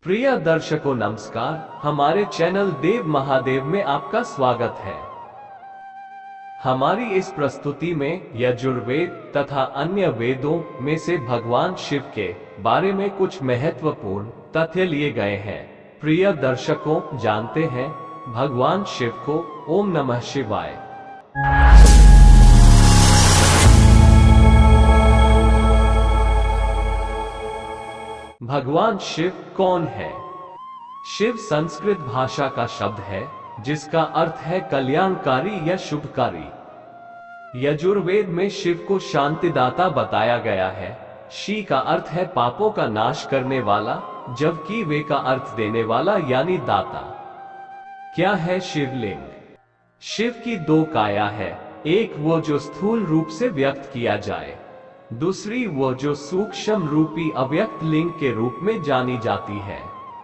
प्रिय दर्शकों नमस्कार, हमारे चैनल देव महादेव में आपका स्वागत है। हमारी इस प्रस्तुति में यजुर्वेद तथा अन्य वेदों में से भगवान शिव के बारे में कुछ महत्वपूर्ण तथ्य लिए गए हैं। प्रिय दर्शकों, जानते हैं भगवान शिव को ओम नमः शिवाय। भगवान शिव कौन है? शिव संस्कृत भाषा का शब्द है जिसका अर्थ है कल्याणकारी या शुभकारी। यजुर्वेद में शिव को शांतिदाता बताया गया है। शी का अर्थ है पापों का नाश करने वाला, जबकि वे का अर्थ देने वाला यानी दाता। क्या है शिवलिंग? शिव की दो काया है, एक वो जो स्थूल रूप से व्यक्त किया जाए, दूसरी वो जो सूक्ष्म रूपी अव्यक्त लिंग के रूप में जानी जाती है।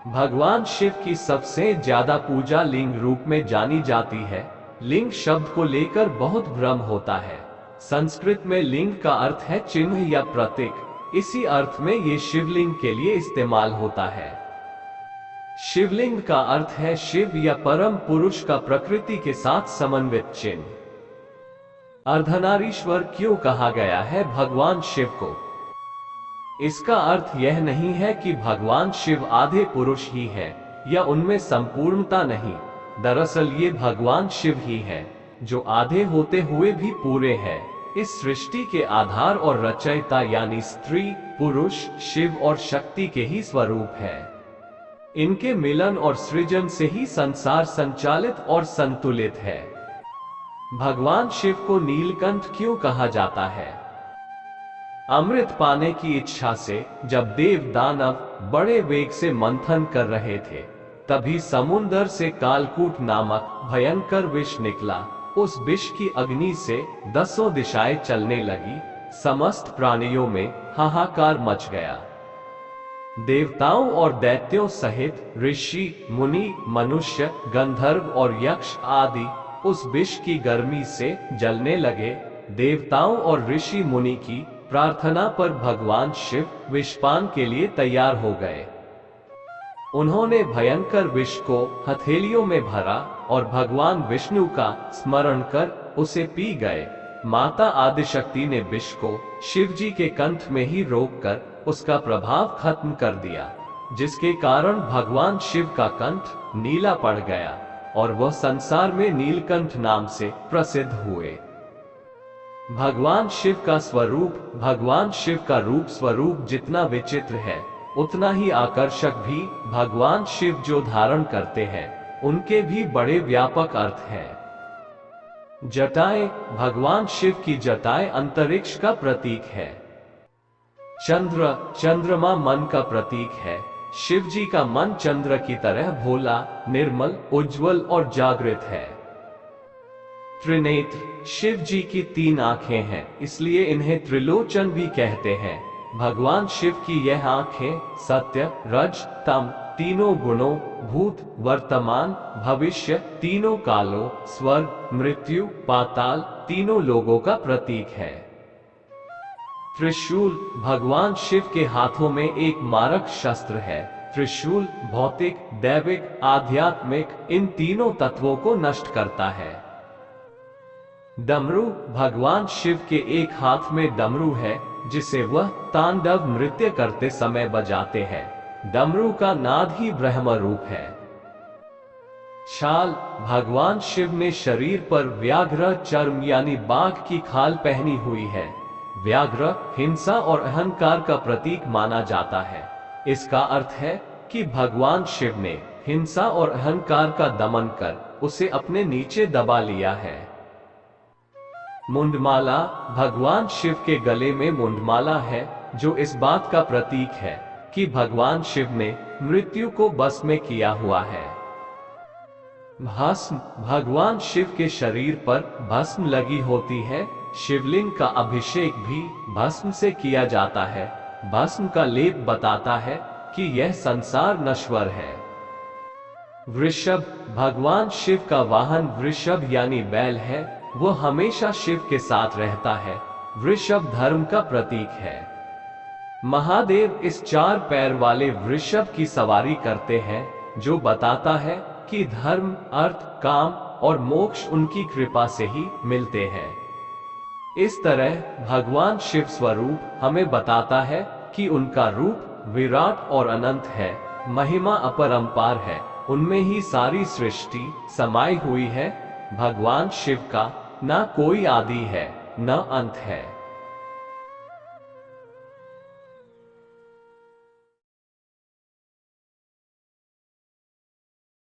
भगवान शिव की सबसे ज्यादा पूजा लिंग रूप में जानी जाती है। लिंग शब्द को लेकर बहुत भ्रम होता है। संस्कृत में लिंग का अर्थ है चिन्ह या प्रतीक, इसी अर्थ में ये शिवलिंग के लिए इस्तेमाल होता है। शिवलिंग का अर्थ है शिव या परम पुरुष का प्रकृति के साथ समन्वित चिन्ह। अर्धनारीश्वर क्यों कहा गया है भगवान शिव को? इसका अर्थ यह नहीं है कि भगवान शिव आधे पुरुष ही है या उनमें संपूर्णता नहीं। दरअसल ये भगवान शिव ही है जो आधे होते हुए भी पूरे हैं। इस सृष्टि के आधार और रचयिता यानी स्त्री पुरुष शिव और शक्ति के ही स्वरूप है। इनके मिलन और सृजन से ही संसार संचालित और संतुलित है। भगवान शिव को नीलकंठ क्यों कहा जाता है? अमृत पाने की इच्छा से जब देव दानव बड़े वेग से मंथन कर रहे थे, तभी समुद्र से कालकूट नामक भयंकर विष निकला। उस विष की अग्नि से 10 दिशाएं चलने लगी। समस्त प्राणियों में हाहाकार मच गया। देवताओं और दैत्यों सहित ऋषि मुनि मनुष्य गंधर्व और यक्ष आदि उस विष की गर्मी से जलने लगे। देवताओं और ऋषि मुनि की प्रार्थना पर भगवान शिव विषपान के लिए तैयार हो गए। उन्होंने भयंकर विष को हथेलियों में भरा और भगवान विष्णु का स्मरण कर उसे पी गए। माता आदिशक्ति ने विष को शिव जी के कंठ में ही रोककर उसका प्रभाव खत्म कर दिया, जिसके कारण भगवान शिव का कंठ नीला पड़ गया और वह संसार में नीलकंठ नाम से प्रसिद्ध हुए। भगवान शिव का स्वरूप, भगवान शिव का रूप स्वरूप जितना विचित्र है उतना ही आकर्षक भी। भगवान शिव जो धारण करते हैं उनके भी बड़े व्यापक अर्थ हैं। जटाएं, भगवान शिव की जटाएं अंतरिक्ष का प्रतीक है। चंद्र, चंद्रमा मन का प्रतीक है। शिव जी का मन चंद्र की तरह भोला, निर्मल, उज्जवल और जागृत है। त्रिनेत्र, शिव जी की 3 आंखें हैं, इसलिए इन्हें त्रिलोचन भी कहते हैं। भगवान शिव की यह आंखें सत्य, रज, तम तीनों गुणों, भूत, वर्तमान, भविष्य तीनों कालों, स्वर्ग, मृत्यु, पाताल तीनों लोगों का प्रतीक है। त्रिशूल, भगवान शिव के हाथों में एक मारक शस्त्र है। त्रिशूल भौतिक, दैविक, आध्यात्मिक इन तीनों तत्वों को नष्ट करता है। डमरू, भगवान शिव के एक हाथ में डमरू है जिसे वह तांडव नृत्य करते समय बजाते हैं। डमरू का नाद ही ब्रह्म रूप है। छाल, भगवान शिव ने शरीर पर व्याघ्र चर्म यानी बाघ की खाल पहनी हुई है। व्याघ्र हिंसा और अहंकार का प्रतीक माना जाता है। इसका अर्थ है कि भगवान शिव ने हिंसा और अहंकार का दमन कर उसे अपने नीचे दबा लिया है। मुंडमाला, भगवान शिव के गले में मुंडमाला है जो इस बात का प्रतीक है कि भगवान शिव ने मृत्यु को बस में किया हुआ है। भस्म, भगवान शिव के शरीर पर भस्म लगी होती है। शिवलिंग का अभिषेक भी भस्म से किया जाता है। भस्म का लेप बताता है कि यह संसार नश्वर है। वृषभ, भगवान शिव का वाहन वृषभ यानी बैल है। वह हमेशा शिव के साथ रहता है। वृषभ धर्म का प्रतीक है। महादेव इस 4 पैर वाले वृषभ की सवारी करते हैं, जो बताता है कि धर्म, अर्थ, काम और मोक्ष उनकी कृपा से ही मिलते हैं। इस तरह भगवान शिव स्वरूप हमें बताता है कि उनका रूप विराट और अनंत है, महिमा अपरंपार है, उनमें ही सारी सृष्टि समाई हुई है। भगवान शिव का न कोई आदि है, न अंत है।